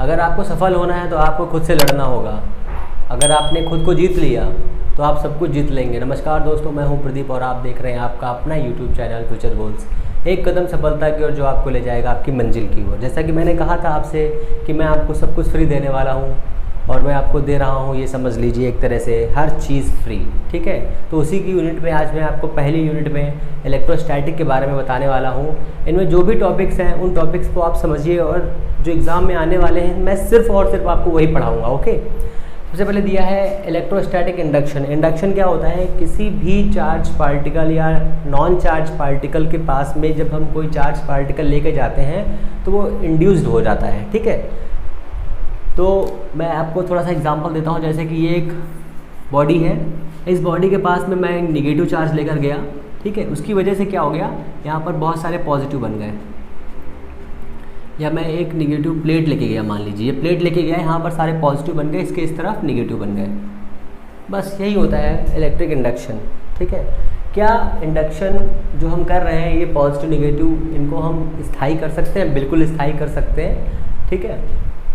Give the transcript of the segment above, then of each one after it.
अगर आपको सफल होना है तो आपको खुद से लड़ना होगा। अगर आपने खुद को जीत लिया तो आप सब कुछ जीत लेंगे। नमस्कार दोस्तों, मैं हूं प्रदीप और आप देख रहे हैं आपका अपना यूट्यूब चैनल फ्यूचर गोल्स। एक कदम सफलता की ओर जो आपको ले जाएगा आपकी मंजिल की ओर। जैसा कि मैंने कहा था आपसे कि मैं आपको सब कुछ फ्री देने वाला हूं और मैं आपको दे रहा हूं, ये समझ लीजिए एक तरह से हर चीज़ फ्री। ठीक है, तो उसी की यूनिट में आज मैं आपको पहली यूनिट में इलेक्ट्रोस्टैटिक के बारे में बताने वाला हूं। इनमें जो भी टॉपिक्स हैं उन टॉपिक्स को आप समझिए और जो एग्ज़ाम में आने वाले हैं मैं सिर्फ और सिर्फ आपको वही पढ़ाऊँगा। ओके, सबसे पहले दिया है इलेक्ट्रोस्टैटिक इंडक्शन। इंडक्शन क्या होता है? किसी भी चार्ज पार्टिकल या नॉन चार्ज पार्टिकल के पास में जब हम कोई चार्ज पार्टिकल लेके जाते हैं तो वो इंड्यूस्ड हो जाता है। ठीक है, तो मैं आपको थोड़ा सा एग्जांपल देता हूँ। जैसे कि ये एक बॉडी है, इस बॉडी के पास में मैं निगेटिव चार्ज लेकर गया। ठीक है, उसकी वजह से क्या हो गया, यहाँ पर बहुत सारे पॉजिटिव बन गए। या मैं एक निगेटिव प्लेट लेके गया, मान लीजिए ये प्लेट लेके गया, यहाँ पर सारे पॉजिटिव बन गए, इसके इस तरफ निगेटिव बन गए। बस यही होता है इलेक्ट्रिक इंडक्शन। ठीक है, क्या इंडक्शन जो हम कर रहे हैं ये पॉजिटिव निगेटिव इनको हम स्थायी कर सकते हैं? बिल्कुल स्थायी कर सकते हैं। ठीक है,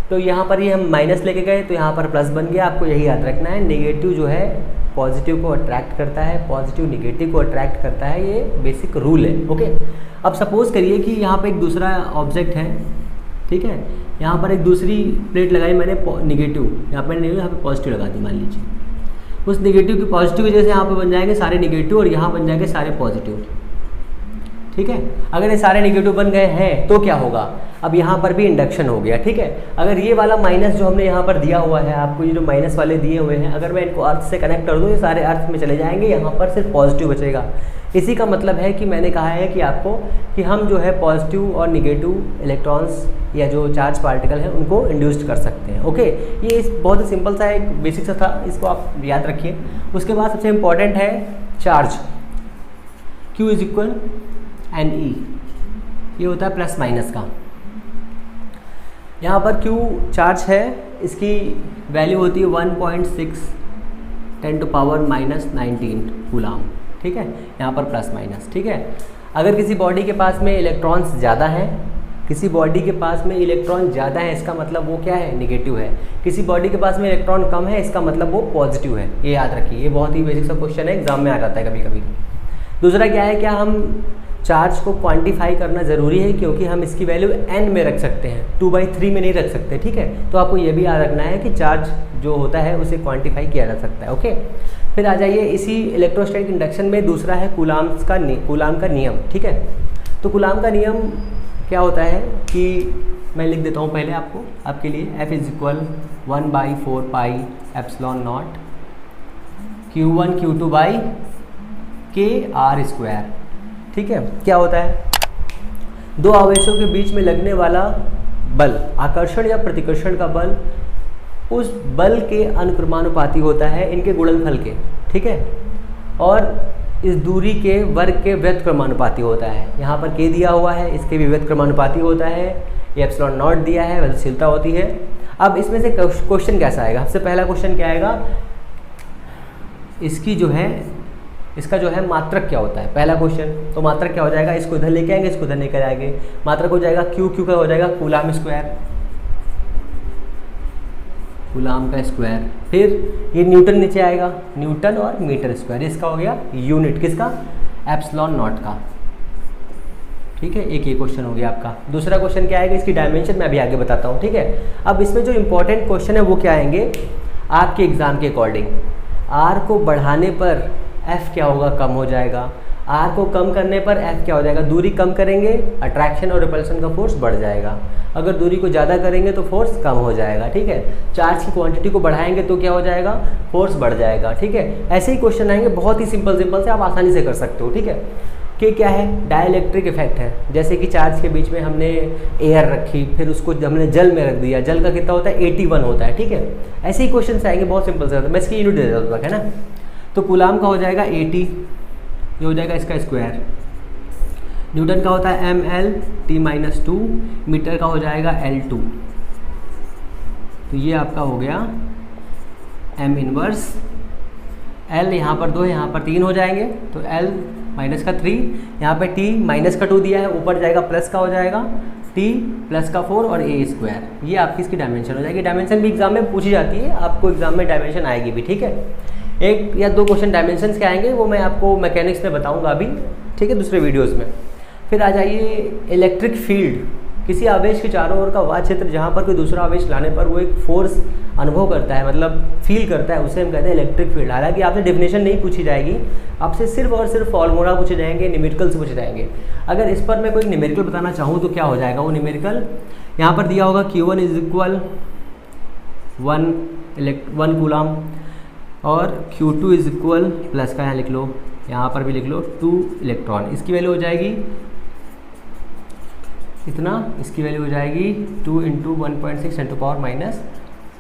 तो यहाँ पर ये हम माइनस लेके गए तो यहाँ पर प्लस बन गया। आपको यही याद रखना है, नेगेटिव जो है पॉजिटिव को अट्रैक्ट करता है, पॉजिटिव निगेटिव को अट्रैक्ट करता है, ये बेसिक रूल है। ओके, अब सपोज़ करिए कि यहाँ पे एक दूसरा ऑब्जेक्ट है। ठीक है, यहाँ पर एक दूसरी प्लेट लगाई मैंने निगेटिव, यहाँ पर पॉजिटिव लगा दी मान लीजिए। उस निगेटिव की पॉजिटिव वजह से यहाँ पर बन जाएंगे सारे निगेटिव और यहाँ बन जाएंगे सारे पॉजिटिव। ठीक है, अगर ये सारे निगेटिव बन गए हैं तो क्या होगा, अब यहाँ पर भी इंडक्शन हो गया। ठीक है, अगर ये वाला माइनस जो हमने यहाँ पर दिया हुआ है, आपको ये जो माइनस वाले दिए हुए हैं, अगर मैं इनको अर्थ से कनेक्ट कर दूँ ये सारे अर्थ में चले जाएंगे, यहाँ पर सिर्फ पॉजिटिव बचेगा। इसी का मतलब है कि मैंने कहा है कि आपको कि हम जो है पॉजिटिव और निगेटिव इलेक्ट्रॉन्स या जो चार्ज पार्टिकल हैं उनको इंड्यूस्ड कर सकते हैं। ओके, ये बहुत ही सिंपल सा एक बेसिक सा था, इसको आप याद रखिए। उसके बाद सबसे इम्पॉर्टेंट है charge. Q is equal N E, ये होता है प्लस माइनस का। यहाँ पर Q चार्ज है, इसकी वैल्यू होती है 1.6 10⁻⁻19 कूलाम। ठीक है, यहाँ पर प्लस माइनस। ठीक है, अगर किसी बॉडी के पास में इलेक्ट्रॉन्स ज़्यादा हैं, किसी बॉडी के पास में इलेक्ट्रॉन ज़्यादा है इसका मतलब वो क्या है, निगेटिव है। किसी बॉडी के पास में इलेक्ट्रॉन कम है इसका मतलब वो पॉजिटिव है। ये याद रखिए, ये बहुत ही बेसिक सा क्वेश्चन है, एग्जाम में आ जाता है कभी कभी। दूसरा क्या है, क्या हम चार्ज को क्वांटिफाई करना ज़रूरी है, क्योंकि हम इसकी वैल्यू n में रख सकते हैं, 2/3 में नहीं रख सकते। ठीक है, तो आपको ये भी याद रखना है कि चार्ज जो होता है उसे क्वांटिफाई किया जा सकता है। ओके, फिर आ जाइए इसी इलेक्ट्रोस्टैटिक इंडक्शन में दूसरा है कूलाम का नियम। ठीक है, तो कूलाम का नियम क्या होता है कि मैं लिख देता हूँ पहले आपके लिए, F is equal 1/4 pi epsilon not Q1 Q2 by के आर स्क्वायर। ठीक है, क्या होता है, दो आवेशों के बीच में लगने वाला बल, आकर्षण या प्रतिकर्षण का बल, उस बल के अनुक्रमानुपाती होता है इनके गुणनफल के। ठीक है, और इस दूरी के वर्ग के व्युत्क्रमानुपाती होता है। यहाँ पर k दिया हुआ है, इसके भी व्युत्क्रमानुपाती होता है। ये एप्सिलॉन नॉट दिया है, वैल्यूशीलता होती है। अब इसमें से क्वेश्चन कैसा आएगा, सबसे पहला क्वेश्चन क्या आएगा, इसकी जो है इसका जो है मात्रक क्या होता है, पहला क्वेश्चन। तो मात्रक क्या हो जाएगा, इसको इधर लेके आएंगे, इसको इधर लेकर आएंगे, मात्रक हो जाएगा Q का हो जाएगा कूलाम स्क्वायर, कूलाम का स्क्वायर। फिर ये न्यूटन नीचे आएगा, न्यूटन और मीटर स्क्वायर, इसका हो गया यूनिट किसका, एप्सिलॉन नॉट का। ठीक है, एक ये क्वेश्चन हो गया आपका। दूसरा क्वेश्चन क्या आएगा, इसकी डायमेंशन मैं अभी आगे बताता हूँ। ठीक है, अब इसमें जो इंपॉर्टेंट क्वेश्चन है वो क्या आएंगे आपके एग्जाम के अकॉर्डिंग। आर को बढ़ाने पर F क्या होगा, कम हो जाएगा। R को कम करने पर F क्या हो जाएगा, दूरी कम करेंगे अट्रैक्शन और रिपल्शन का फोर्स बढ़ जाएगा। अगर दूरी को ज़्यादा करेंगे तो फोर्स कम हो जाएगा। ठीक है, चार्ज की क्वांटिटी को बढ़ाएंगे तो क्या हो जाएगा, फोर्स बढ़ जाएगा। ठीक है, ऐसे ही क्वेश्चन आएंगे, बहुत ही सिंपल से आप आसानी से कर सकते हो। ठीक है, कि क्या है, डाइलेक्ट्रिक इफेक्ट है। जैसे कि चार्ज के बीच में हमने एयर रखी, फिर उसको हमने जल में रख दिया, जल का कितना होता है, 81 होता है। ठीक है, ऐसे ही क्वेश्चन आएंगे, बहुत सिंपल से। मैं इसकी यूनिट दे देता हूँ, है ना। तो कूलाम का हो जाएगा 80, ये हो जाएगा इसका स्क्वायर। न्यूटन का होता है mL/T-2, मीटर का हो जाएगा L2। तो ये आपका हो गया m इनवर्स L, यहाँ पर 2 यहाँ पर 3 हो जाएंगे, तो L - का 3, यहाँ पे T - का 2 दिया है, ऊपर जाएगा प्लस का हो जाएगा टी प्लस का 4 और ए स्क्वायर, ये आपकी इसकी डायमेंशन हो जाएगी। डायमेंशन भी एग्जाम में पूछी जाती है, आपको एग्जाम में डायमेंशन आएगी भी, ठीक है। एक या दो क्वेश्चन डायमेंशंस के आएंगे, वो मैं आपको मैकेनिक्स में बताऊंगा अभी, ठीक है, दूसरे वीडियोस में। फिर आ जाइए इलेक्ट्रिक फील्ड, किसी आवेश के चारों ओर का वह क्षेत्र जहाँ पर कोई दूसरा आवेश लाने पर वो एक फोर्स अनुभव करता है, मतलब फील करता है, उसे हम कहते हैं इलेक्ट्रिक फील्ड। हालांकि आपसे डेफिनेशन नहीं पूछी जाएगी, आपसे सिर्फ और सिर्फ फॉर्मूला पूछे जाएंगे, न्यूमेरिकल्स पूछे जाएंगे। अगर इस पर मैं कोई न्यूमेरिकल बताना चाहूँ तो क्या हो जाएगा वो न्यूमेरिकल, यहाँ पर दिया होगा Q1 इज इक्वल 1 कूलम और Q2 इज इक्वल प्लस का यहाँ लिख लो, यहाँ पर भी लिख लो 2 इलेक्ट्रॉन। इसकी वैल्यू हो जाएगी इतना, इसकी वैल्यू हो जाएगी 2 × 1.6 ×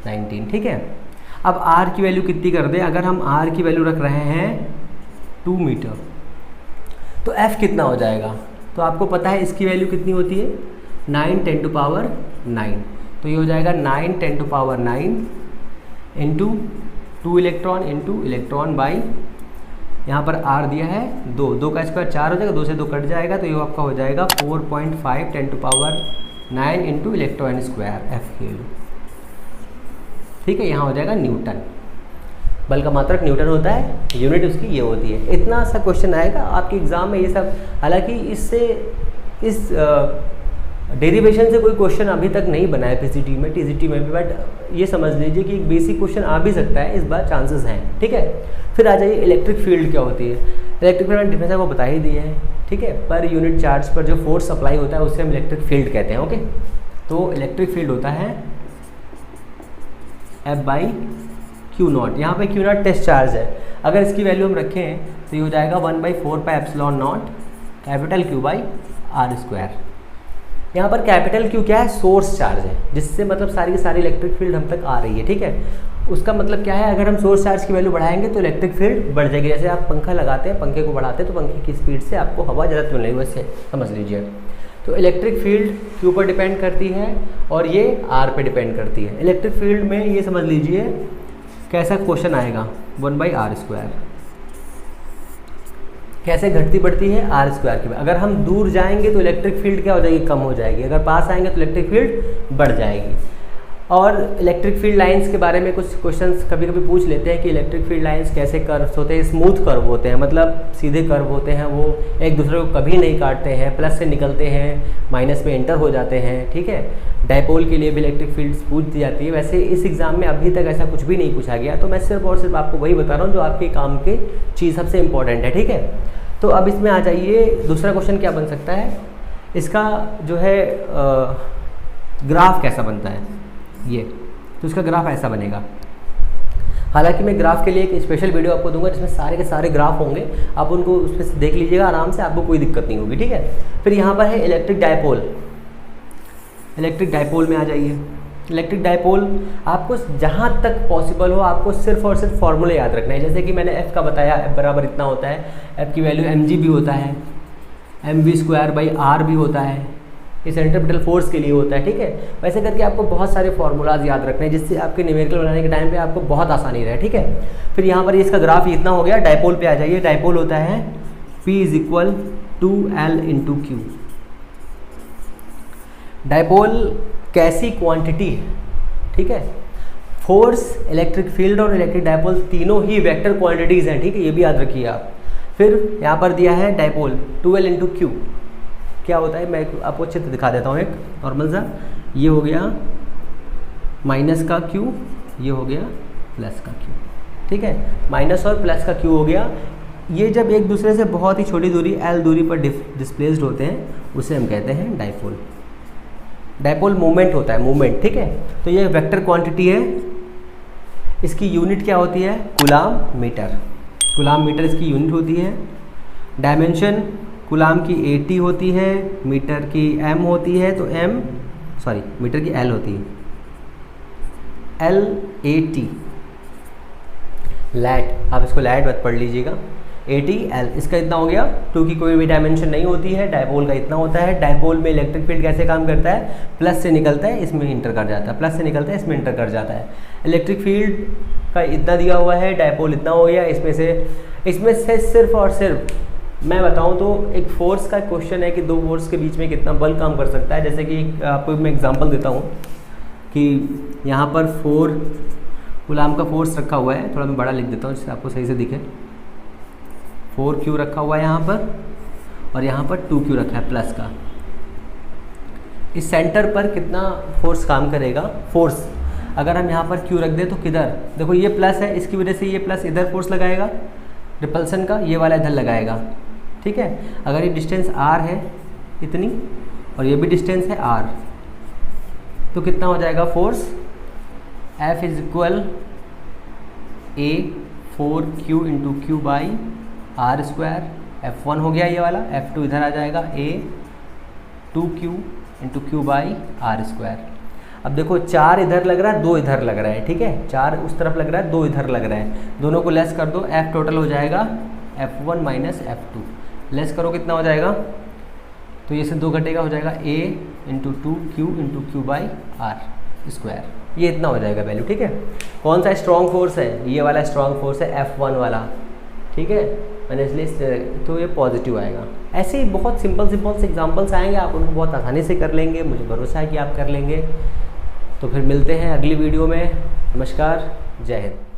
10⁻19, ठीक है। अब R की वैल्यू कितनी कर दें, अगर हम R की वैल्यू रख रहे हैं 2 मीटर, तो F कितना हो जाएगा, तो आपको पता है इसकी वैल्यू कितनी होती है 9 × 10⁹, तो ये हो जाएगा 9 × 10⁹ into 2 electron into electron by, यहाँ पर R दिया है 2 का स्क्वायर 4 हो जाएगा, 2 से 2 कट जाएगा, तो ये आपका हो जाएगा 4.5 × 10⁹ इंटू इलेक्ट्रॉन स्क्वायर F की वैल्यू, ठीक है। यहाँ हो जाएगा न्यूटन, बल का मात्रक न्यूटन होता है, यूनिट उसकी ये होती है। इतना सा क्वेश्चन आएगा आपके एग्जाम में ये सब। हालांकि इस डेरिवेशन से कोई क्वेश्चन अभी तक नहीं बना है पीसीटी में, टीजीटी में भी, बट ये समझ लीजिए कि एक बेसिक क्वेश्चन आ भी सकता है, इस बार चांसेस हैं, ठीक है। फिर आ जाइए इलेक्ट्रिक फील्ड क्या होती है। इलेक्ट्रिक फील्ड डिफरेंस आपको बता ही दिए हैं, ठीक है। पर यूनिट चार्ज पर जो फोर्स अप्लाई होता है उसे हम इलेक्ट्रिक फील्ड कहते हैं, ओके। तो इलेक्ट्रिक फील्ड होता है F/Q0, यहाँ पे Q0 टेस्ट चार्ज है। अगर इसकी वैल्यू हम रखें तो ये हो जाएगा 1/4πε0 कैपिटल Q/r²। यहाँ पर कैपिटल Q क्या है, सोर्स चार्ज है, जिससे मतलब सारी की सारी इलेक्ट्रिक फील्ड हम तक आ रही है, ठीक है। उसका मतलब क्या है, अगर हम सोर्स चार्ज की वैल्यू बढ़ाएंगे तो इलेक्ट्रिक फील्ड बढ़ जाएगी। जैसे आप पंखा लगाते हैं, पंखे को बढ़ाते हैं तो पंखे की स्पीड से आपको हवा ज़्यादा मिल रही है, वैसे समझ लीजिए। तो इलेक्ट्रिक फील्ड Q पर डिपेंड करती है और ये R पे डिपेंड करती है। इलेक्ट्रिक फील्ड में ये समझ लीजिए कैसा क्वेश्चन आएगा, 1/r², कैसे घटती बढ़ती है R² की। अगर हम दूर जाएंगे तो इलेक्ट्रिक फील्ड क्या हो जाएगी, कम हो जाएगी, अगर पास आएंगे तो इलेक्ट्रिक फील्ड बढ़ जाएगी। और इलेक्ट्रिक फील्ड लाइंस के बारे में कुछ क्वेश्चंस कभी कभी पूछ लेते हैं कि इलेक्ट्रिक फील्ड लाइंस कैसे कर्व्स होते हैं, स्मूथ कर्व होते हैं, मतलब सीधे कर्व होते हैं, वो एक दूसरे को कभी नहीं काटते हैं, प्लस से निकलते हैं, माइनस में एंटर हो जाते हैं, ठीक है। डायपोल के लिए भी इलेक्ट्रिक फील्ड पूछ दी जाती है। वैसे इस एग्जाम में अभी तक ऐसा कुछ भी नहीं पूछा गया, तो मैं सिर्फ और सिर्फ आपको वही बता रहा हूँ जो आपके काम की चीज़ सबसे इंपॉर्टेंट है, ठीक है। तो अब इसमें आ जाइए, दूसरा क्वेश्चन क्या बन सकता है, इसका जो है ग्राफ कैसा बनता है ये, तो इसका ग्राफ ऐसा बनेगा। हालांकि मैं ग्राफ के लिए एक स्पेशल वीडियो आपको दूंगा जिसमें सारे के सारे ग्राफ होंगे, आप उनको उसमें से देख लीजिएगा आराम से, आपको कोई दिक्कत नहीं होगी, ठीक है। फिर यहाँ पर है इलेक्ट्रिक डायपोल। इलेक्ट्रिक डायपोल में आ जाइए। इलेक्ट्रिक डायपोल आपको जहाँ तक पॉसिबल हो आपको सिर्फ और सिर्फ फॉर्मूले याद रखना है। जैसे कि मैंने F का बताया, F बराबर इतना होता है, F की वैल्यू mg भी होता है, mv²/r भी होता है, ये सेंट्रीपिटल फोर्स के लिए होता है, ठीक है। वैसे करके आपको बहुत सारे फार्मूलाज याद रखने हैं जिससे आपके न्यूमेरिकल बनाने के टाइम पे आपको बहुत आसानी रहे, ठीक है। फिर यहाँ पर इसका ग्राफ इतना हो गया। डायपोल पे आ जाइए। डायपोल होता है P = 2L × Q। डायपोल कैसी क्वांटिटी है, ठीक है। फोर्स, इलेक्ट्रिक फील्ड और इलेक्ट्रिक डायपोल तीनों ही वेक्टर क्वांटिटीज़ हैं, ठीक है, ये भी याद रखिए आप। फिर यहाँ पर दिया है डायपोल 2L × Q क्या होता है, मैं आपको चित्र दिखा देता हूँ एक नॉर्मल सा। ये हो गया माइनस का Q, ये हो गया प्लस का Q, ठीक है। माइनस और प्लस का Q हो गया। ये जब एक दूसरे से बहुत ही छोटी दूरी L दूरी पर डिस्प्लेस्ड होते हैं उसे हम कहते हैं डायपोल। डायपोल मूवमेंट होता है, मूवमेंट, ठीक है। तो ये वेक्टर क्वांटिटी है। इसकी यूनिट क्या होती है, कूलाम मीटर। कूलाम मीटर इसकी यूनिट होती है। डायमेंशन कूलाम की 80 होती है, मीटर की m होती है, तो मीटर की l होती है, LAT, लैट, आप इसको लैट मत पढ़ लीजिएगा, ATL। इसका इतना हो गया, क्योंकि कोई भी डायमेंशन नहीं होती है। डायपोल का इतना होता है। डायपोल में इलेक्ट्रिक फील्ड कैसे काम करता है, प्लस से निकलता है, इसमें इंटर कर जाता है, प्लस से निकलता है, इसमें इंटर कर जाता है। इलेक्ट्रिक फील्ड का इतना दिया हुआ है, डायपोल इतना हो गया। इसमें से सिर्फ और सिर्फ मैं बताऊं तो एक फोर्स का क्वेश्चन है कि दो फोर्स के बीच में कितना बल काम कर सकता है। जैसे कि आपको मैं एग्जांपल देता हूं कि यहाँ पर 4 कूलाम का फोर्स रखा हुआ है, थोड़ा मैं बड़ा लिख देता हूँ जिससे आपको सही से दिखे। 4Q रखा हुआ है यहाँ पर, और यहाँ पर 2Q रखा है प्लस का। इस सेंटर पर कितना फोर्स काम करेगा? फोर्स अगर हम यहाँ पर Q रख दें तो किधर, देखो ये प्लस है, इसकी वजह से ये प्लस इधर फोर्स लगाएगा रिपल्सन का, ये वाला इधर लगाएगा, ठीक है। अगर ये डिस्टेंस r है इतनी, और ये भी डिस्टेंस है r, तो कितना हो जाएगा force? F is equal A 4Q into Q by R square. F1 हो गया ये वाला, F2 इधर आ जाएगा A 2Q into Q by R square. अब देखो 4 इधर लग रहा है, 2 इधर लग रहा है, ठीक है। 4 उस तरफ लग रहा है, 2 इधर लग रहा है, दोनों को लेस कर दो, F टोटल हो जाएगा F1 माइनस F2। लेस करो कितना हो जाएगा? तो ये से 2 घटेगा, हो जाएगा A into 2Q into Q by R square. ये इतना हो जाएगा वैल्यू, ठीक है। कौन सा स्ट्रॉन्ग फोर्स है? ये वाला स्ट्रॉन्ग फोर्स है F1 वाला, ठीक है। मैंने इसलिए तो ये पॉजिटिव आएगा। ऐसे ही बहुत सिंपल से एग्जांपल्स आएंगे, आप उनको बहुत आसानी से कर लेंगे, मुझे भरोसा है कि आप कर लेंगे। तो फिर मिलते हैं अगली वीडियो में। नमस्कार, जय हिंद।